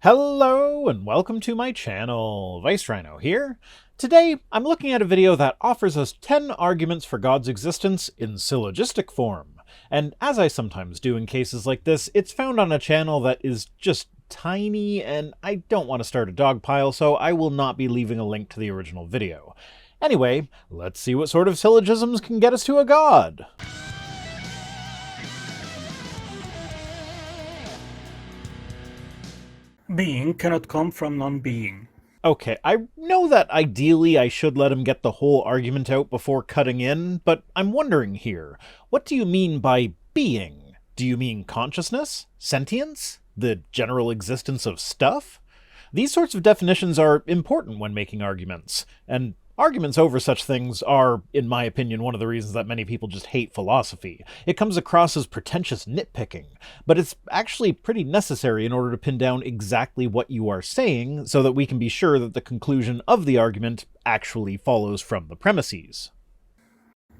Hello and welcome to my channel, Rhino here. Today, I'm looking at a video that offers us 10 arguments for God's existence in syllogistic form. And as I sometimes do in cases like this, it's found on a channel that is just tiny and I don't want to start a dog pile, so I will not be leaving a link to the original video. Anyway, let's see what sort of syllogisms can get us to a god. Being cannot come from non-being. Okay, I know that ideally I should let him get the whole argument out before cutting in, but I'm wondering here, what do you mean by being? Do you mean consciousness? Sentience? The general existence of stuff? These sorts of definitions are important when making arguments, and arguments over such things are, in my opinion, one of the reasons that many people just hate philosophy. It comes across as pretentious nitpicking, but it's actually pretty necessary in order to pin down exactly what you are saying so that we can be sure that the conclusion of the argument actually follows from the premises.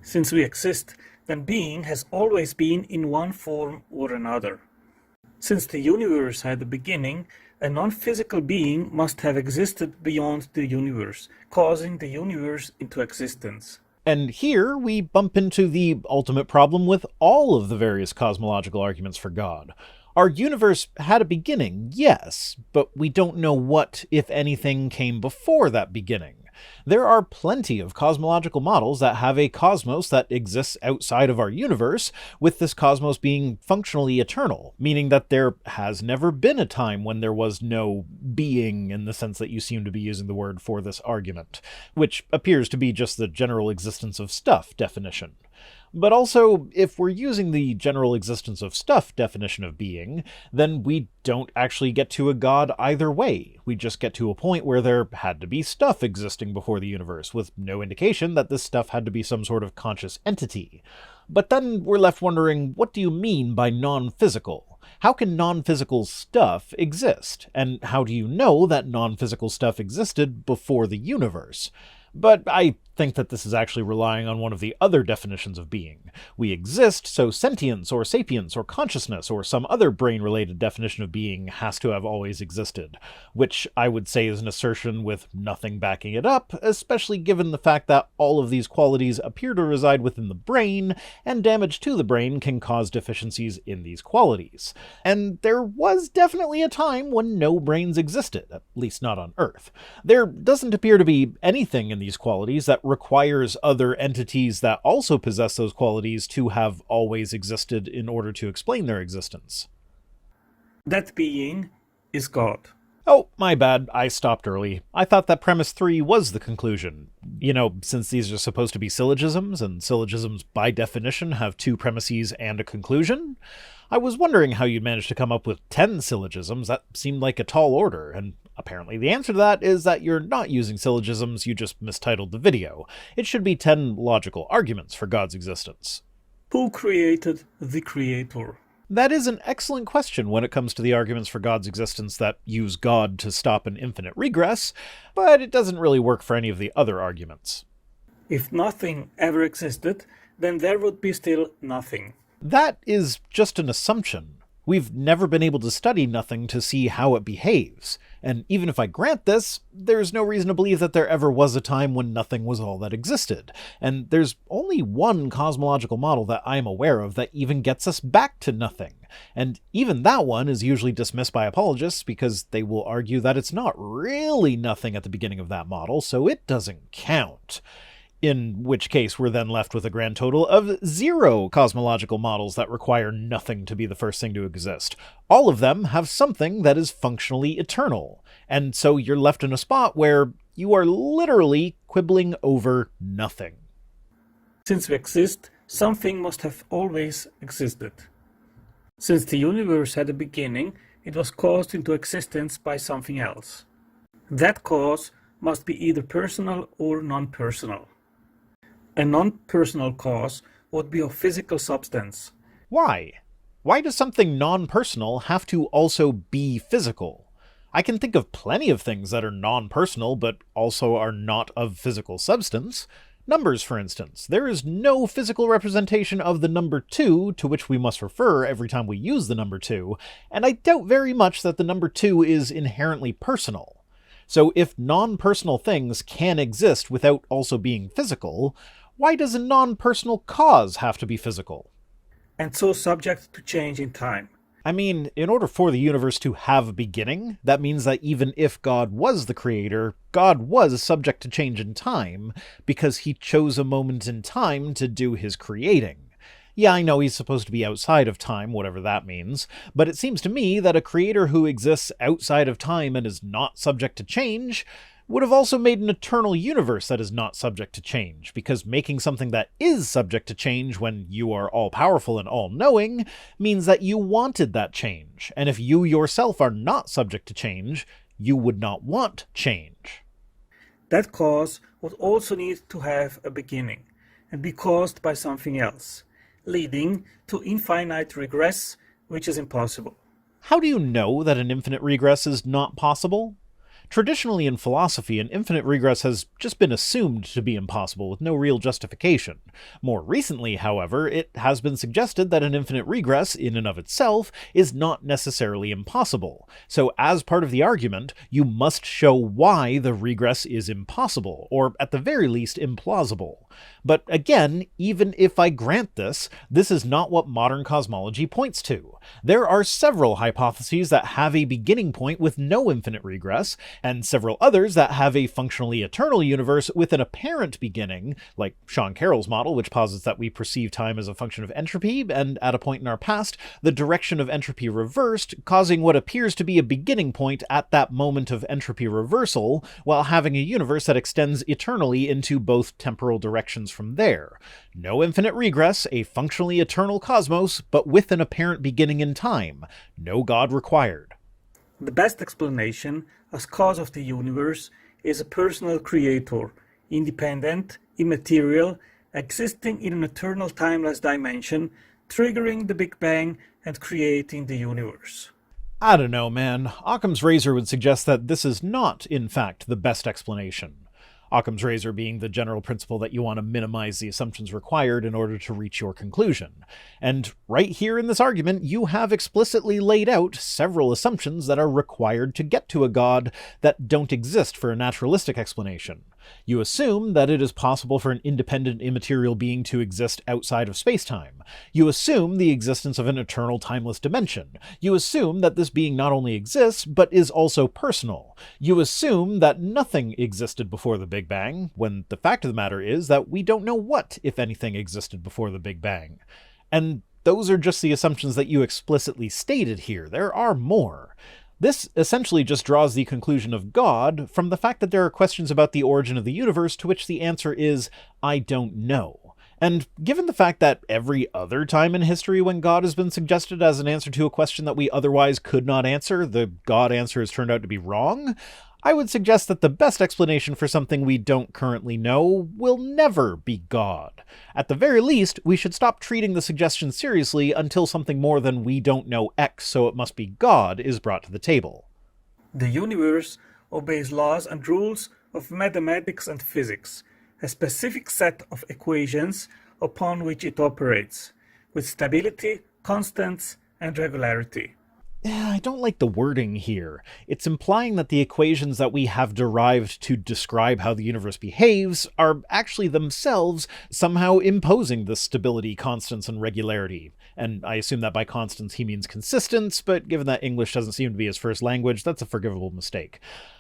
Since we exist, then being has always been in one form or another. Since the universe had a beginning, a non-physical being must have existed beyond the universe, causing the universe into existence. And here we bump into the ultimate problem with all of the various cosmological arguments for God. Our universe had a beginning, yes, but we don't know what, if anything, came before that beginning. There are plenty of cosmological models that have a cosmos that exists outside of our universe, with this cosmos being functionally eternal, meaning that there has never been a time when there was no being in the sense that you seem to be using the word for this argument, which appears to be just the general existence of stuff definition. But also, if we're using the general existence of stuff definition of being, then we don't actually get to a god either way. We just get to a point where there had to be stuff existing before the universe, with no indication that this stuff had to be some sort of conscious entity. But then we're left wondering, what do you mean by non-physical? How can non-physical stuff exist? And how do you know that non-physical stuff existed before the universe? But I think that this is actually relying on one of the other definitions of being. We exist, so sentience or sapience or consciousness or some other brain-related definition of being has to have always existed, which I would say is an assertion with nothing backing it up, especially given the fact that all of these qualities appear to reside within the brain, and damage to the brain can cause deficiencies in these qualities. And there was definitely a time when no brains existed, at least not on Earth. There doesn't appear to be anything in these qualities that requires other entities that also possess those qualities to have always existed in order to explain their existence. That being is God. Oh, my bad, I stopped early. I thought that premise 3 was the conclusion. You know, since these are supposed to be syllogisms, and syllogisms by definition have 2 premises and a conclusion, I was wondering how you'd managed to come up with 10 syllogisms. That seemed like a tall order, and apparently the answer to that is that you're not using syllogisms, you just mistitled the video. It should be 10 logical arguments for God's existence. Who created the Creator? That is an excellent question when it comes to the arguments for God's existence that use God to stop an infinite regress, but it doesn't really work for any of the other arguments. If nothing ever existed, then there would be still nothing. That is just an assumption. We've never been able to study nothing to see how it behaves, and even if I grant this, there's no reason to believe that there ever was a time when nothing was all that existed, and there's only one cosmological model that I'm aware of that even gets us back to nothing, and even that one is usually dismissed by apologists because they will argue that it's not really nothing at the beginning of that model, so it doesn't count. In which case we're then left with a grand total of 0 cosmological models that require nothing to be the first thing to exist. All of them have something that is functionally eternal, and so you're left in a spot where you are literally quibbling over nothing. Since we exist, something must have always existed. Since the universe had a beginning, it was caused into existence by something else. That cause must be either personal or non-personal. A non-personal cause would be of physical substance. Why? Why does something non-personal have to also be physical? I can think of plenty of things that are non-personal but also are not of physical substance. Numbers, for instance. There is no physical representation of the number 2 to which we must refer every time we use the number 2, and I doubt very much that the number 2 is inherently personal. So if non-personal things can exist without also being physical, why does a non-personal cause have to be physical? And so subject to change in time. I mean, in order for the universe to have a beginning, that means that even if God was the creator, God was subject to change in time, because he chose a moment in time to do his creating. Yeah, I know he's supposed to be outside of time, whatever that means, but it seems to me that a creator who exists outside of time and is not subject to change would have also made an eternal universe that is not subject to change, because making something that is subject to change when you are all-powerful and all-knowing means that you wanted that change, and if you yourself are not subject to change, you would not want change. That cause would also need to have a beginning, and be caused by something else, leading to infinite regress, which is impossible. How do you know that an infinite regress is not possible? Traditionally in philosophy, an infinite regress has just been assumed to be impossible with no real justification. More recently, however, it has been suggested that an infinite regress, in and of itself, is not necessarily impossible. So as part of the argument, you must show why the regress is impossible, or at the very least implausible. But again, even if I grant this is not what modern cosmology points to. There are several hypotheses that have a beginning point with no infinite regress, and several others that have a functionally eternal universe with an apparent beginning, like Sean Carroll's model, which posits that we perceive time as a function of entropy, and at a point in our past, the direction of entropy reversed, causing what appears to be a beginning point at that moment of entropy reversal, while having a universe that extends eternally into both temporal directions from there. No infinite regress, a functionally eternal cosmos, but with an apparent beginning in time. No God required. The best explanation, as cause of the universe, is a personal creator, independent, immaterial, existing in an eternal timeless dimension, triggering the Big Bang and creating the universe. I don't know, man. Occam's razor would suggest that this is not, in fact, the best explanation. Occam's razor being the general principle that you want to minimize the assumptions required in order to reach your conclusion. And right here in this argument, you have explicitly laid out several assumptions that are required to get to a God that don't exist for a naturalistic explanation. You assume that it is possible for an independent immaterial being to exist outside of spacetime. You assume the existence of an eternal timeless dimension. You assume that this being not only exists, but is also personal. You assume that nothing existed before the Big Bang, when the fact of the matter is that we don't know what, if anything, existed before the Big Bang. And those are just the assumptions that you explicitly stated here. There are more. This essentially just draws the conclusion of God from the fact that there are questions about the origin of the universe to which the answer is, I don't know. And given the fact that every other time in history when God has been suggested as an answer to a question that we otherwise could not answer, the God answer has turned out to be wrong, I would suggest that the best explanation for something we don't currently know will never be God. At the very least, we should stop treating the suggestion seriously until something more than we don't know X, so it must be God is brought to the table. The universe obeys laws and rules of mathematics and physics, a specific set of equations upon which it operates, with stability, constants, and regularity. I don't like the wording here. It's implying that the equations that we have derived to describe how the universe behaves are actually themselves somehow imposing the stability, constants, and regularity. And I assume that by constants he means consistence, but given that English doesn't seem to be his first language, that's a forgivable mistake.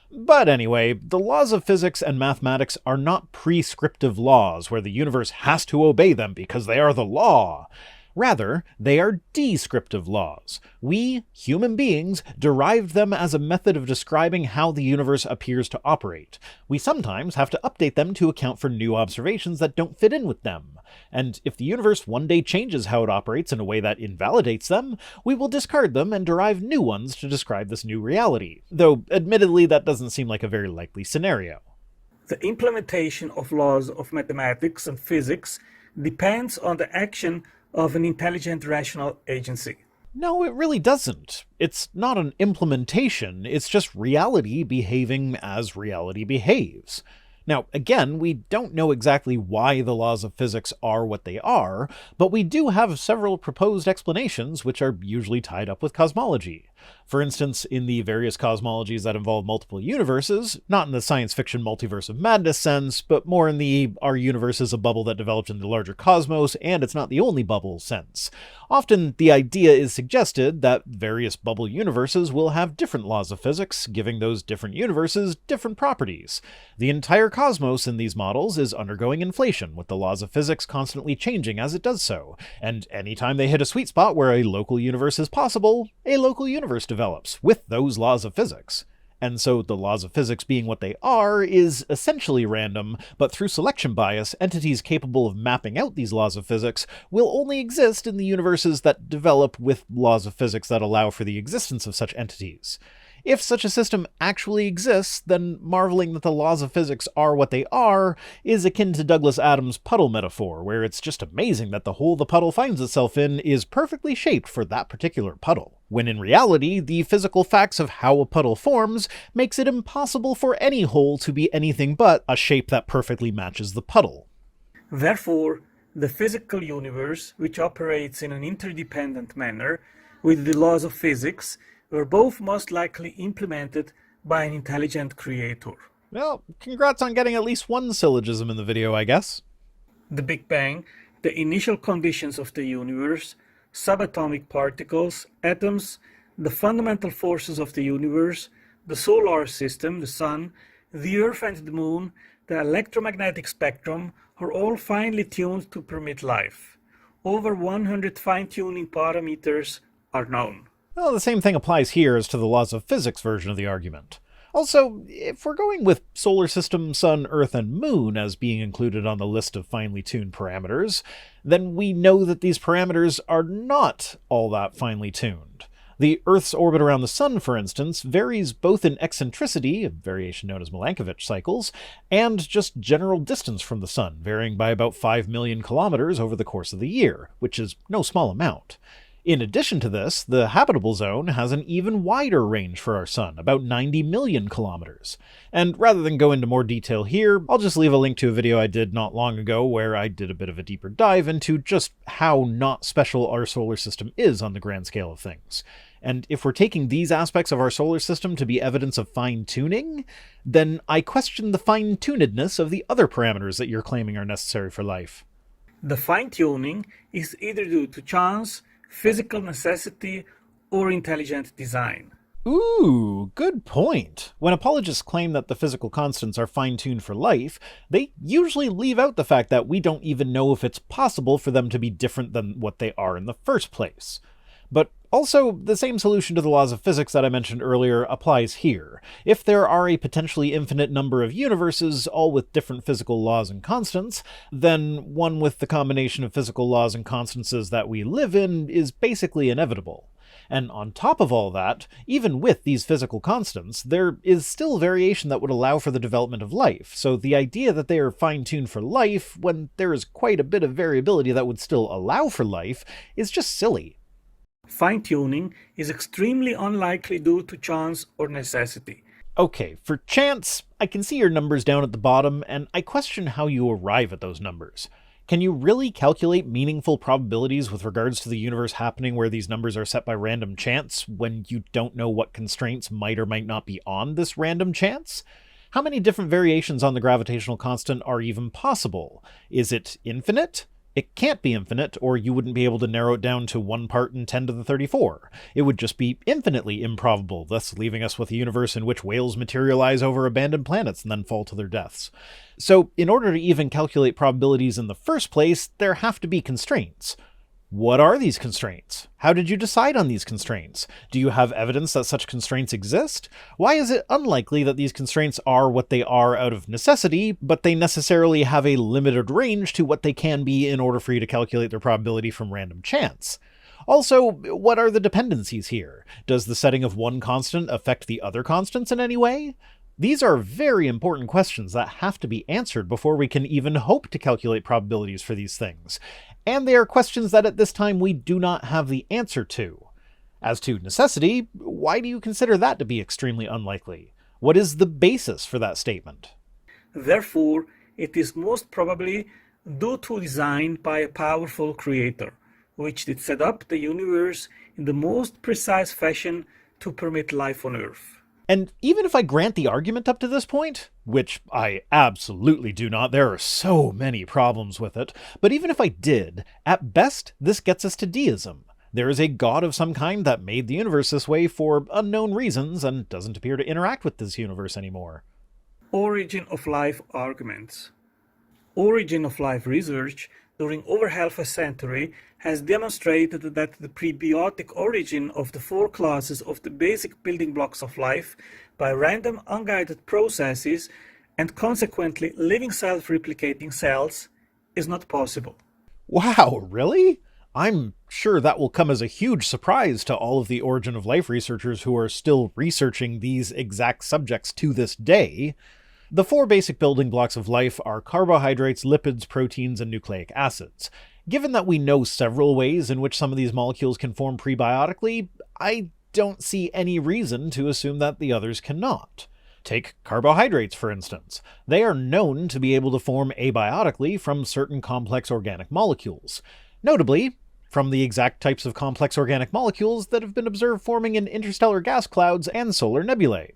But anyway, the laws of physics and mathematics are not prescriptive laws where the universe has to obey them because they are the law. Rather, they are descriptive laws. We, human beings, derived them as a method of describing how the universe appears to operate. We sometimes have to update them to account for new observations that don't fit in with them. And if the universe one day changes how it operates in a way that invalidates them, we will discard them and derive new ones to describe this new reality. Though, admittedly, that doesn't seem like a very likely scenario. The implementation of laws of mathematics and physics depends on the action of an intelligent rational agency. No, it really doesn't. It's not an implementation, it's just reality behaving as reality behaves. Now, again, we don't know exactly why the laws of physics are what they are, but we do have several proposed explanations which are usually tied up with cosmology. For instance, in the various cosmologies that involve multiple universes, not in the science fiction multiverse of madness sense, but more in the our universe is a bubble that developed in the larger cosmos, and it's not the only bubble sense. Often, the idea is suggested that various bubble universes will have different laws of physics, giving those different universes different properties. The entire cosmos in these models is undergoing inflation, with the laws of physics constantly changing as it does so, and anytime they hit a sweet spot where a local universe is possible, a local universe develops, with those laws of physics. And so the laws of physics being what they are is essentially random, but through selection bias, entities capable of mapping out these laws of physics will only exist in the universes that develop with laws of physics that allow for the existence of such entities. If such a system actually exists, then marveling that the laws of physics are what they are is akin to Douglas Adams' puddle metaphor, where it's just amazing that the hole the puddle finds itself in is perfectly shaped for that particular puddle, when in reality, the physical facts of how a puddle forms makes it impossible for any hole to be anything but a shape that perfectly matches the puddle. Therefore, the physical universe, which operates in an interdependent manner with the laws of physics, were both most likely implemented by an intelligent creator. Well, congrats on getting at least one syllogism in the video, I guess. The Big Bang, the initial conditions of the universe, subatomic particles, atoms, the fundamental forces of the universe, the solar system, the sun, the Earth and the moon, the electromagnetic spectrum are all finely tuned to permit life. Over 100 fine-tuning parameters are known. Well, the same thing applies here as to the laws of physics version of the argument. Also, if we're going with solar system, sun, earth, and moon as being included on the list of finely tuned parameters, then we know that these parameters are not all that finely tuned. The Earth's orbit around the sun, for instance, varies both in eccentricity, a variation known as Milankovitch cycles, and just general distance from the sun, varying by about 5 million kilometers over the course of the year, which is no small amount. In addition to this, the habitable zone has an even wider range for our sun, about 90 million kilometers. And rather than go into more detail here, I'll just leave a link to a video I did not long ago where I did a bit of a deeper dive into just how not special our solar system is on the grand scale of things. And if we're taking these aspects of our solar system to be evidence of fine-tuning, then I question the fine-tunedness of the other parameters that you're claiming are necessary for life. The fine-tuning is either due to chance, physical necessity, or intelligent design. Ooh, good point. When apologists claim that the physical constants are fine-tuned for life, they usually leave out the fact that we don't even know if it's possible for them to be different than what they are in the first place. But also, the same solution to the laws of physics that I mentioned earlier applies here. If there are a potentially infinite number of universes, all with different physical laws and constants, then one with the combination of physical laws and constances that we live in is basically inevitable. And on top of all that, even with these physical constants, there is still variation that would allow for the development of life, so the idea that they are fine-tuned for life, when there is quite a bit of variability that would still allow for life, is just silly. Fine-tuning is extremely unlikely due to chance or necessity. Okay, for chance, I can see your numbers down at the bottom, and I question how you arrive at those numbers. Can you really calculate meaningful probabilities with regards to the universe happening where these numbers are set by random chance, when you don't know what constraints might or might not be on this random chance? How many different variations on the gravitational constant are even possible? Is it infinite? It can't be infinite, or you wouldn't be able to narrow it down to 1 part in 10 to the 34. It would just be infinitely improbable, thus leaving us with a universe in which whales materialize over abandoned planets and then fall to their deaths. So, in order to even calculate probabilities in the first place, there have to be constraints. What are these constraints? How did you decide on these constraints? Do you have evidence that such constraints exist? Why is it unlikely that these constraints are what they are out of necessity, but they necessarily have a limited range to what they can be in order for you to calculate their probability from random chance? Also, what are the dependencies here? Does the setting of one constant affect the other constants in any way? These are very important questions that have to be answered before we can even hope to calculate probabilities for these things. And they are questions that at this time we do not have the answer to. As to necessity, why do you consider that to be extremely unlikely? What is the basis for that statement? Therefore, it is most probably due to design by a powerful creator, which did set up the universe in the most precise fashion to permit life on Earth. And even if I grant the argument up to this point, which I absolutely do not, there are so many problems with it, but even if I did, at best, this gets us to deism. There is a god of some kind that made the universe this way for unknown reasons and doesn't appear to interact with this universe anymore. Origin of life arguments. Origin of life research during over half a century has demonstrated that the prebiotic origin of the four classes of the basic building blocks of life by random unguided processes and consequently living self-replicating cells is not possible. Wow, really? I'm sure that will come as a huge surprise to all of the origin of life researchers who are still researching these exact subjects to this day. The four basic building blocks of life are carbohydrates, lipids, proteins, and nucleic acids. Given that we know several ways in which some of these molecules can form prebiotically, I don't see any reason to assume that the others cannot. Take carbohydrates, for instance. They are known to be able to form abiotically from certain complex organic molecules. Notably, from the exact types of complex organic molecules that have been observed forming in interstellar gas clouds and solar nebulae.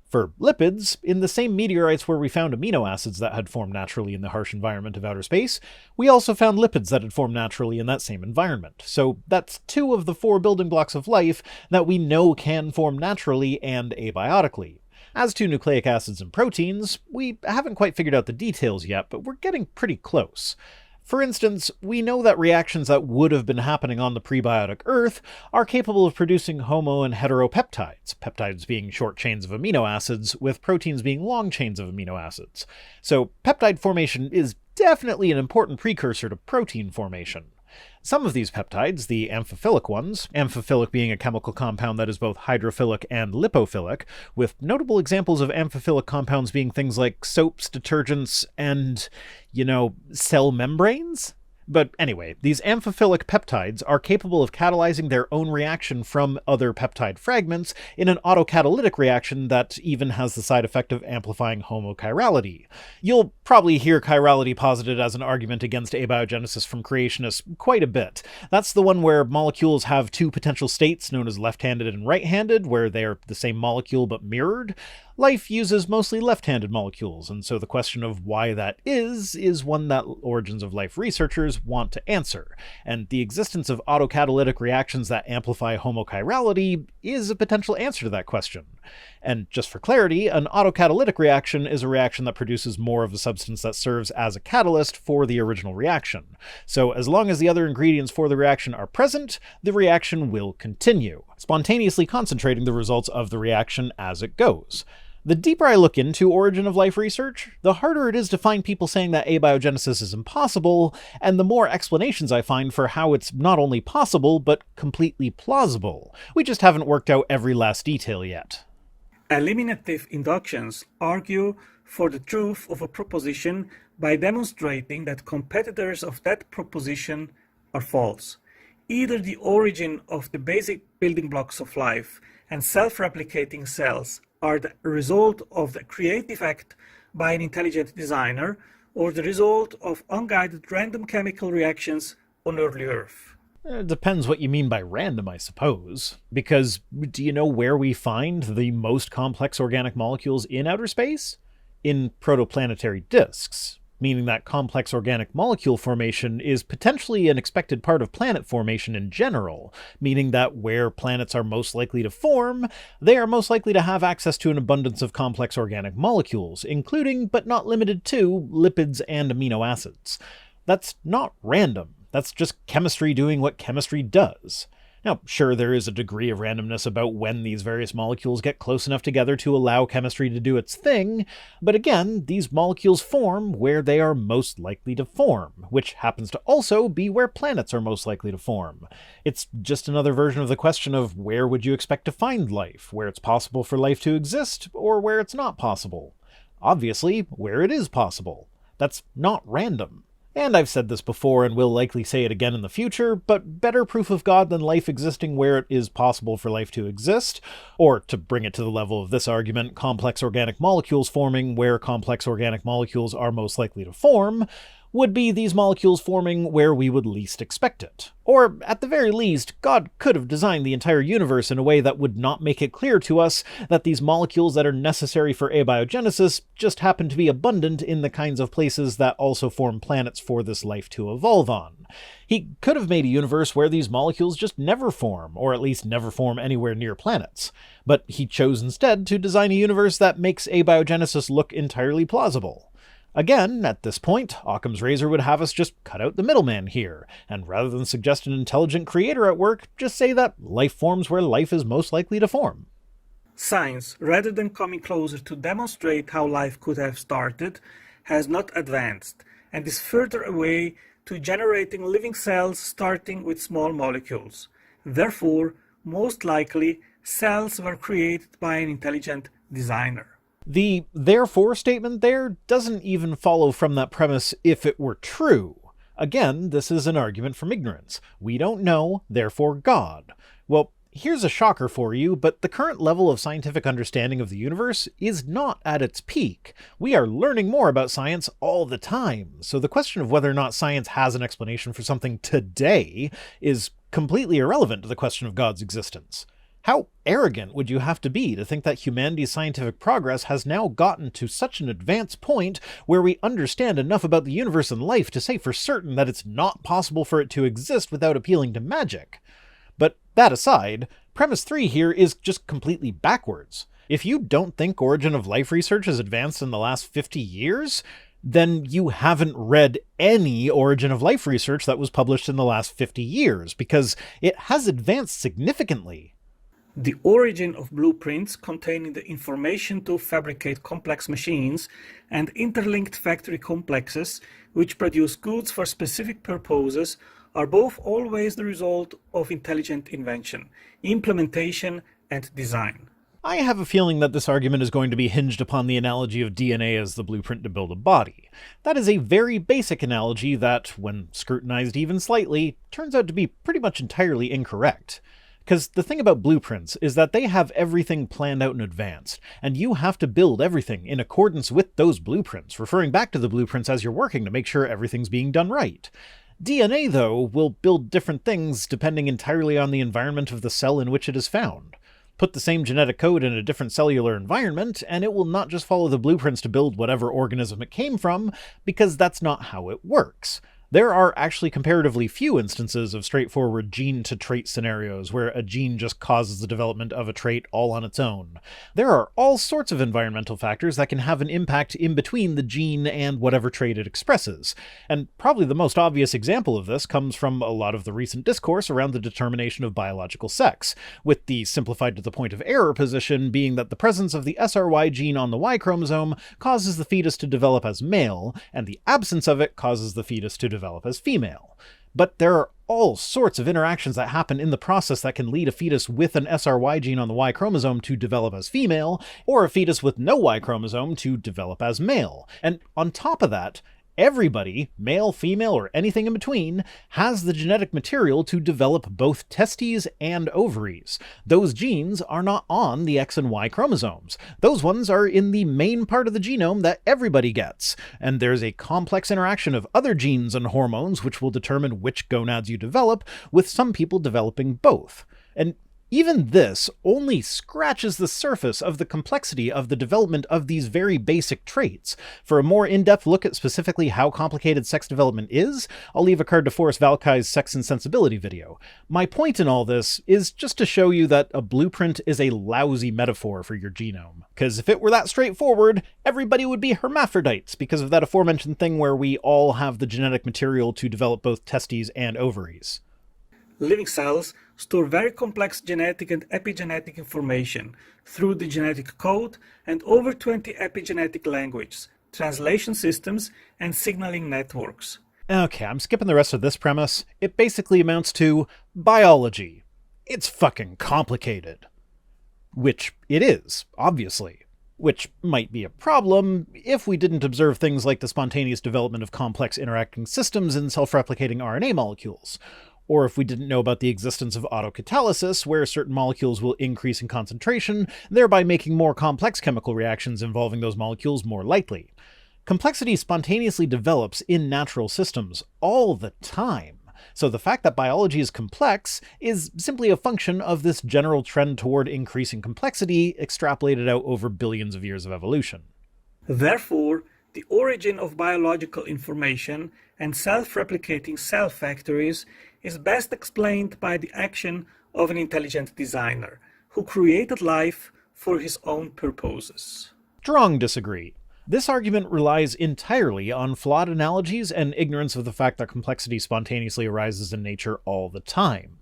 For lipids, in the same meteorites where we found amino acids that had formed naturally in the harsh environment of outer space, we also found lipids that had formed naturally in that same environment. So that's two of the four building blocks of life that we know can form naturally and abiotically. As to nucleic acids and proteins, we haven't quite figured out the details yet, but we're getting pretty close. For instance, we know that reactions that would have been happening on the prebiotic Earth are capable of producing homo and heteropeptides, peptides being short chains of amino acids, with proteins being long chains of amino acids. So peptide formation is definitely an important precursor to protein formation. Some of these peptides, the amphiphilic ones, amphiphilic being a chemical compound that is both hydrophilic and lipophilic, with notable examples of amphiphilic compounds being things like soaps, detergents, and, cell membranes? But anyway, these amphiphilic peptides are capable of catalyzing their own reaction from other peptide fragments in an autocatalytic reaction that even has the side effect of amplifying homochirality. You'll probably hear chirality posited as an argument against abiogenesis from creationists quite a bit. That's the one where molecules have two potential states known as left-handed and right-handed, where they are the same molecule but mirrored. Life uses mostly left-handed molecules, and so the question of why that is one that origins of life researchers want to answer, and the existence of autocatalytic reactions that amplify homochirality is a potential answer to that question. And just for clarity, an autocatalytic reaction is a reaction that produces more of the substance that serves as a catalyst for the original reaction. So as long as the other ingredients for the reaction are present, the reaction will continue, spontaneously concentrating the results of the reaction as it goes. The deeper I look into origin of life research, the harder it is to find people saying that abiogenesis is impossible, and the more explanations I find for how it's not only possible, but completely plausible. We just haven't worked out every last detail yet. Eliminative inductions argue for the truth of a proposition by demonstrating that competitors of that proposition are false. Either the origin of the basic building blocks of life and self-replicating cells are the result of the creative act by an intelligent designer, or the result of unguided random chemical reactions on early Earth. It depends what you mean by random, I suppose. Because do you know where we find the most complex organic molecules in outer space? In protoplanetary disks, meaning that complex organic molecule formation is potentially an expected part of planet formation in general, meaning that where planets are most likely to form, they are most likely to have access to an abundance of complex organic molecules, including, but not limited to, lipids and amino acids. That's not random. That's just chemistry doing what chemistry does. Now, sure, there is a degree of randomness about when these various molecules get close enough together to allow chemistry to do its thing, but again, these molecules form where they are most likely to form, which happens to also be where planets are most likely to form. It's just another version of the question of where would you expect to find life, where it's possible for life to exist, or where it's not possible. Obviously, where it is possible. That's not random. And I've said this before and will likely say it again in the future, but better proof of God than life existing where it is possible for life to exist, or to bring it to the level of this argument, complex organic molecules forming where complex organic molecules are most likely to form, would be these molecules forming where we would least expect it. Or, at the very least, God could have designed the entire universe in a way that would not make it clear to us that these molecules that are necessary for abiogenesis just happen to be abundant in the kinds of places that also form planets for this life to evolve on. He could have made a universe where these molecules just never form, or at least never form anywhere near planets. But he chose instead to design a universe that makes abiogenesis look entirely plausible. Again, at this point, Occam's razor would have us just cut out the middleman here, and rather than suggest an intelligent creator at work, just say that life forms where life is most likely to form. Science, rather than coming closer to demonstrate how life could have started, has not advanced, and is further away to generating living cells starting with small molecules. Therefore, most likely, cells were created by an intelligent designer. The therefore statement there doesn't even follow from that premise if it were true. Again, this is an argument from ignorance. We don't know, therefore God. Well, here's a shocker for you, but the current level of scientific understanding of the universe is not at its peak. We are learning more about science all the time, so the question of whether or not science has an explanation for something today is completely irrelevant to the question of God's existence. How arrogant would you have to be to think that humanity's scientific progress has now gotten to such an advanced point where we understand enough about the universe and life to say for certain that it's not possible for it to exist without appealing to magic? But that aside, premise 3 here is just completely backwards. If you don't think origin of life research has advanced in the last 50 years, then you haven't read any origin of life research that was published in the last 50 years, because it has advanced significantly. The origin of blueprints containing the information to fabricate complex machines and interlinked factory complexes which produce goods for specific purposes are both always the result of intelligent invention, implementation, and design. I have a feeling that this argument is going to be hinged upon the analogy of DNA as the blueprint to build a body. That is a very basic analogy that, when scrutinized even slightly, turns out to be pretty much entirely incorrect. Because the thing about blueprints is that they have everything planned out in advance, and you have to build everything in accordance with those blueprints, referring back to the blueprints as you're working to make sure everything's being done right. DNA, though, will build different things depending entirely on the environment of the cell in which it is found. Put the same genetic code in a different cellular environment, and it will not just follow the blueprints to build whatever organism it came from, because that's not how it works. There are actually comparatively few instances of straightforward gene-to-trait scenarios where a gene just causes the development of a trait all on its own. There are all sorts of environmental factors that can have an impact in between the gene and whatever trait it expresses, and probably the most obvious example of this comes from a lot of the recent discourse around the determination of biological sex, with the simplified to the point of error position being that the presence of the SRY gene on the Y chromosome causes the fetus to develop as male, and the absence of it causes the fetus to develop as female. But there are all sorts of interactions that happen in the process that can lead a fetus with an SRY gene on the Y chromosome to develop as female, or a fetus with no Y chromosome to develop as male. And on top of that, everybody, male, female, or anything in between, has the genetic material to develop both testes and ovaries. Those genes are not on the X and Y chromosomes. Those ones are in the main part of the genome that everybody gets, and there's a complex interaction of other genes and hormones which will determine which gonads you develop, with some people developing both. And even this only scratches the surface of the complexity of the development of these very basic traits. For a more in-depth look at specifically how complicated sex development is, I'll leave a card to Forrest Valkai's Sex and Sensibility video. My point in all this is just to show you that a blueprint is a lousy metaphor for your genome. Because if it were that straightforward, everybody would be hermaphrodites because of that aforementioned thing where we all have the genetic material to develop both testes and ovaries. Living cells store very complex genetic and epigenetic information through the genetic code and over 20 epigenetic languages, translation systems, and signaling networks. Okay, I'm skipping the rest of this premise. It basically amounts to biology. It's fucking complicated. Which it is, obviously. which might be a problem if we didn't observe things like the spontaneous development of complex interacting systems in self-replicating RNA molecules, or if we didn't know about the existence of autocatalysis, where certain molecules will increase in concentration, thereby making more complex chemical reactions involving those molecules more likely. Complexity spontaneously develops in natural systems all the time. So the fact that biology is complex is simply a function of this general trend toward increasing complexity extrapolated out over billions of years of evolution. Therefore, the origin of biological information and self-replicating cell factories is best explained by the action of an intelligent designer who created life for his own purposes. Strong disagree. This argument relies entirely on flawed analogies and ignorance of the fact that complexity spontaneously arises in nature all the time.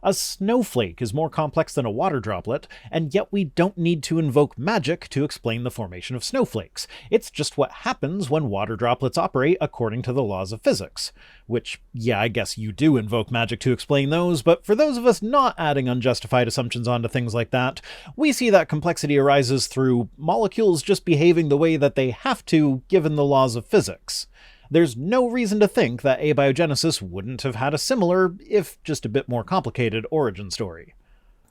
A snowflake is more complex than a water droplet, and yet we don't need to invoke magic to explain the formation of snowflakes. It's just what happens when water droplets operate according to the laws of physics. Which, yeah, I guess you do invoke magic to explain those, but for those of us not adding unjustified assumptions onto things like that, we see that complexity arises through molecules just behaving the way that they have to given the laws of physics. There's no reason to think that abiogenesis wouldn't have had a similar, if just a bit more complicated, origin story.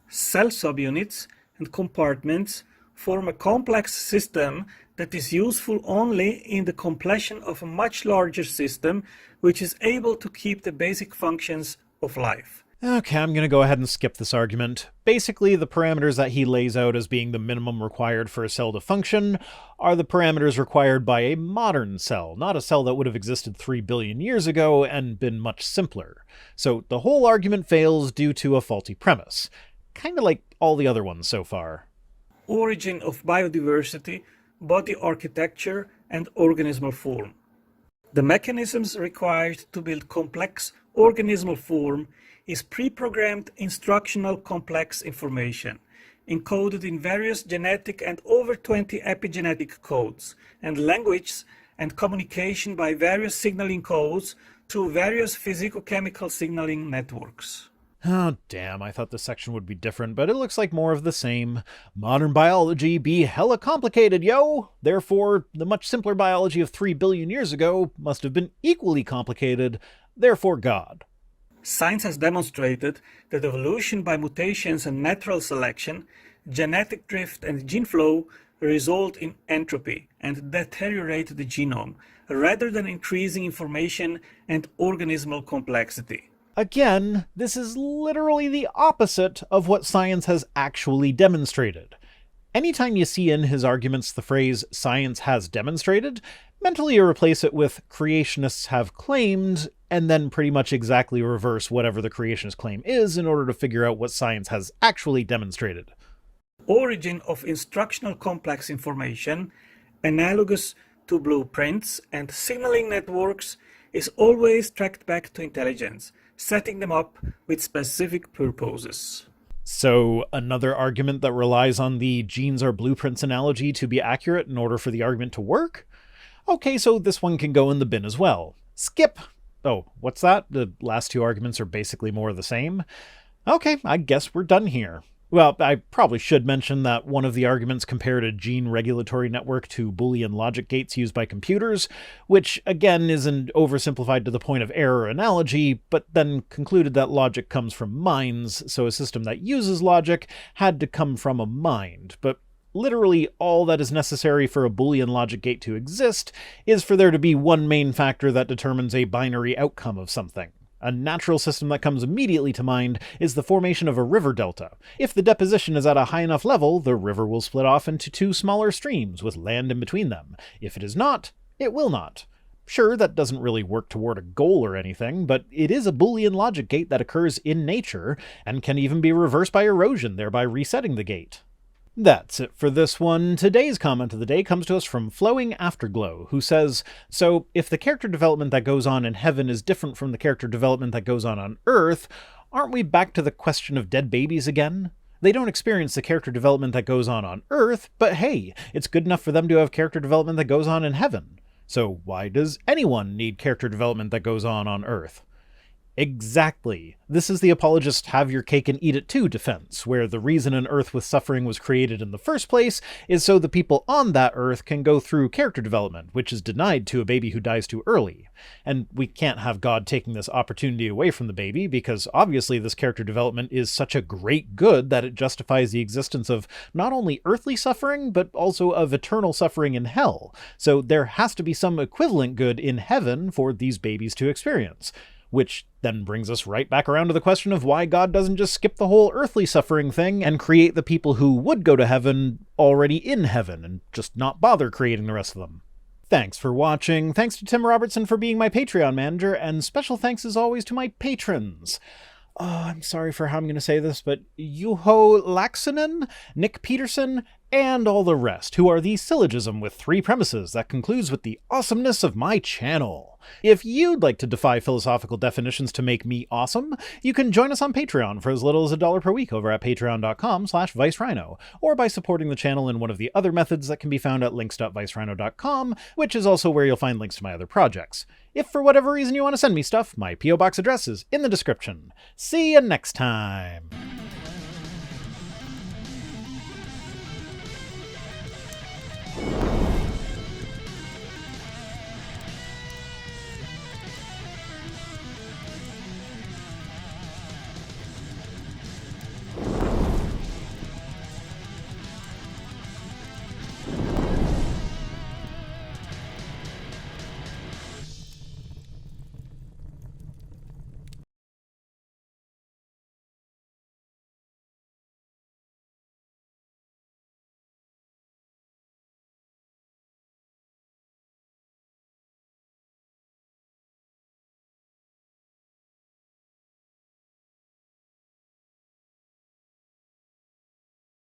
Cell subunits and compartments form a complex system that is useful only in the completion of a much larger system which is able to keep the basic functions of life. Okay, I'm going to go ahead and skip this argument. Basically, the parameters that he lays out as being the minimum required for a cell to function are the parameters required by a modern cell, not a cell that would have existed 3 billion years ago and been much simpler. So the whole argument fails due to a faulty premise. Kinda like all the other ones so far. Origin of biodiversity, body architecture, and organismal form. The mechanisms required to build complex organismal form is pre-programmed instructional complex information, encoded in various genetic and over 20 epigenetic codes, and language and communication by various signaling codes through various physicochemical signaling networks. Oh, damn, I thought this section would be different, but it looks like more of the same. Modern biology be hella complicated, yo! Therefore, the much simpler biology of 3 billion years ago must have been equally complicated, therefore God. Science has demonstrated that evolution by mutations and natural selection, genetic drift and gene flow result in entropy and deteriorate the genome, rather than increasing information and organismal complexity. Again, this is literally the opposite of what science has actually demonstrated. Anytime you see in his arguments the phrase science has demonstrated, mentally you replace it with creationists have claimed, and then pretty much exactly reverse whatever the creationist claim is in order to figure out what science has actually demonstrated. Origin of instructional complex information, analogous to blueprints and signaling networks, is always tracked back to intelligence, setting them up with specific purposes. So, another argument that relies on the genes are blueprints analogy to be accurate in order for the argument to work? Okay, so this one can go in the bin as well. Skip! Oh, what's that? The last two arguments are basically more of the same? Okay, I guess we're done here. Well, I probably should mention that one of the arguments compared a gene regulatory network to Boolean logic gates used by computers, which again is an oversimplified to the point of error analogy, but then concluded that logic comes from minds, so a system that uses logic had to come from a mind. But literally all that is necessary for a Boolean logic gate to exist is for there to be one main factor that determines a binary outcome of something. A natural system that comes immediately to mind is the formation of a river delta. If the deposition is at a high enough level, the river will split off into two smaller streams with land in between them. If it is not, it will not. Sure, that doesn't really work toward a goal or anything, but it is a Boolean logic gate that occurs in nature, and can even be reversed by erosion, thereby resetting the gate. That's it for this one. Today's comment of the day comes to us from Flowing Afterglow, who says, so if the character development that goes on in heaven is different from the character development that goes on Earth, aren't we back to the question of dead babies again? They don't experience the character development that goes on Earth, but hey, it's good enough for them to have character development that goes on in heaven. So why does anyone need character development that goes on Earth? Exactly. This is the apologist have your cake and eat it too defense, where the reason an Earth with suffering was created in the first place is so the people on that Earth can go through character development, which is denied to a baby who dies too early. And we can't have God taking this opportunity away from the baby, because obviously this character development is such a great good that it justifies the existence of not only earthly suffering, but also of eternal suffering in hell. So there has to be some equivalent good in heaven for these babies to experience. Which then brings us right back around to the question of why God doesn't just skip the whole earthly suffering thing and create the people who would go to heaven already in heaven and just not bother creating the rest of them. Thanks for watching, thanks to Tim Robertson for being my Patreon manager, and special thanks as always to my patrons. Oh, I'm sorry for how I'm going to say this, but Juho Laaksonen, Nick Peterson, and all the rest, who are the syllogism with 3 premises that concludes with the awesomeness of my channel. If you'd like to defy philosophical definitions to make me awesome, you can join us on Patreon for as little as $1 per week over at patreon.com/ViceRhino, or by supporting the channel in one of the other methods that can be found at links.vicerhino.com, which is also where you'll find links to my other projects. If for whatever reason you want to send me stuff, my P.O. Box address is in the description. See you next time!